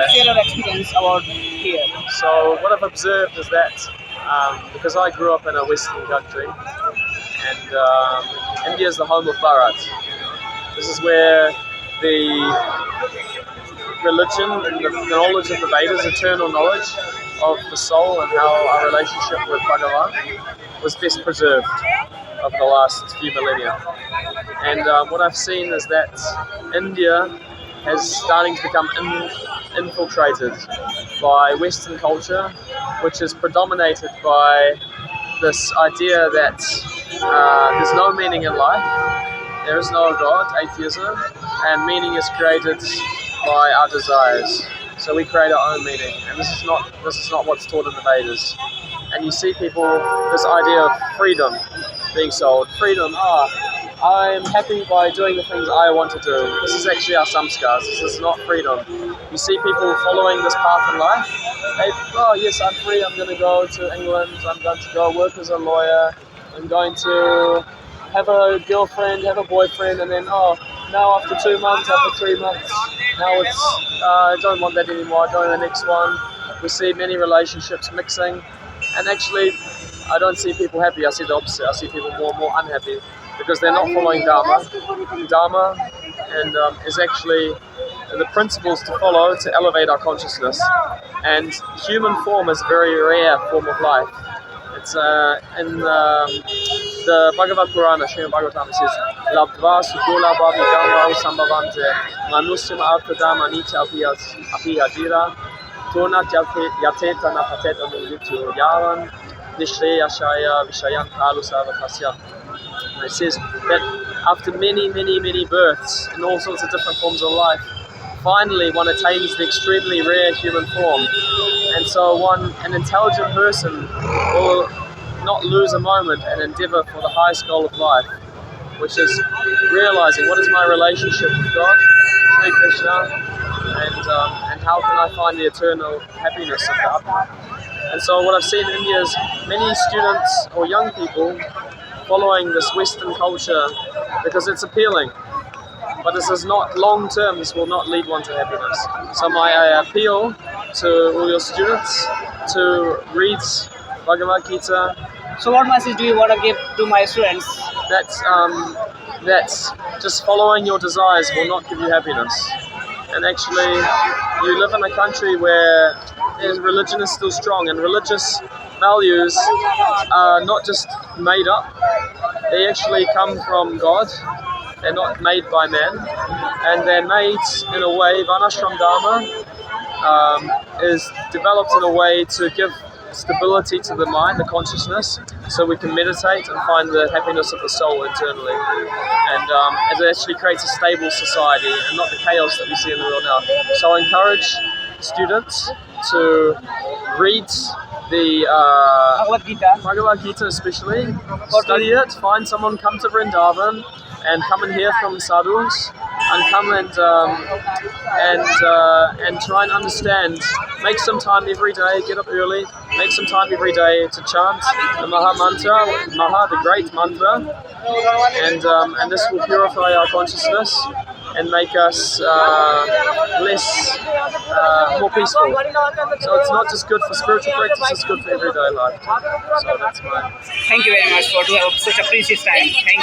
share your experience about here. So what I've observed is that because I grew up in a Western country, and India is the home of Bharat. This is where the religion and the knowledge of the Vedas, eternal knowledge of the soul and how our relationship with Bhagavan was best preserved over the last few millennia. And what I've seen is that India is starting to become infiltrated by Western culture, which is predominated by this idea that there's no meaning in life, there is no God, atheism, and meaning is created by our desires. So we create our own meaning, and this is not what's taught in the Vedas. And you see people, this idea of freedom being sold. Freedom, I'm happy by doing the things I want to do. This is actually our samskars. This is not freedom. You see people following this path in life. Yes, I'm free. I'm going to go to England. I'm going to go work as a lawyer. I'm going to have a girlfriend, have a boyfriend, and then now after 2 months, after 3 months, now it's I don't want that anymore. I go to the next one. We see many relationships mixing, and actually, I don't see people happy. I see the opposite. I see people more and more unhappy because they're not following Dharma. Dharma is actually the principles to follow to elevate our consciousness. And human form is a very rare form of life. It's in the Bhagavad Purana, Srimad Bhagavatam, it says, Labdva Sukula Bhavi Ganga Sambhavante Manusyam Arthadam Anita Apiyadira Tona Yateta Napateta Mulutu Yavan Nishreya Shaya Vishayan Kalu Sarvakasya. And it says that after many births in all sorts of different forms of life, finally one attains the extremely rare human form. And so an intelligent person will not lose a moment and endeavor for the highest goal of life, which is realizing what is my relationship with God, Sri Krishna, and how can I find the eternal happiness of the Atma. And so what I've seen in India is many students or young people following this Western culture because it's appealing. But this is not long term, this will not lead one to happiness. So my appeal to all your students to read Bhagavad Gita. So what message do you want to give to my students? That's just following your desires will not give you happiness. And actually, you live in a country where religion is still strong, and religious values are not just made up, they actually come from God. They're not made by man, and they're made in a way, Varnashram Dharma is developed in a way to give stability to the mind, the consciousness, so we can meditate and find the happiness of the soul internally. And it actually creates a stable society and not the chaos that we see in the world now. So I encourage students to read the Bhagavad Gita especially, study it, find someone, come to Vrindavan, and come and hear from sadhus, and come and try and understand. Make some time every day, get up early, make some time every day to chant the Maha Mantra, the great mantra, and this will purify our consciousness and make us more peaceful. So it's not just good for spiritual practice, it's good for everyday life. So that's my... Thank you very much for such a precious time. Thank you.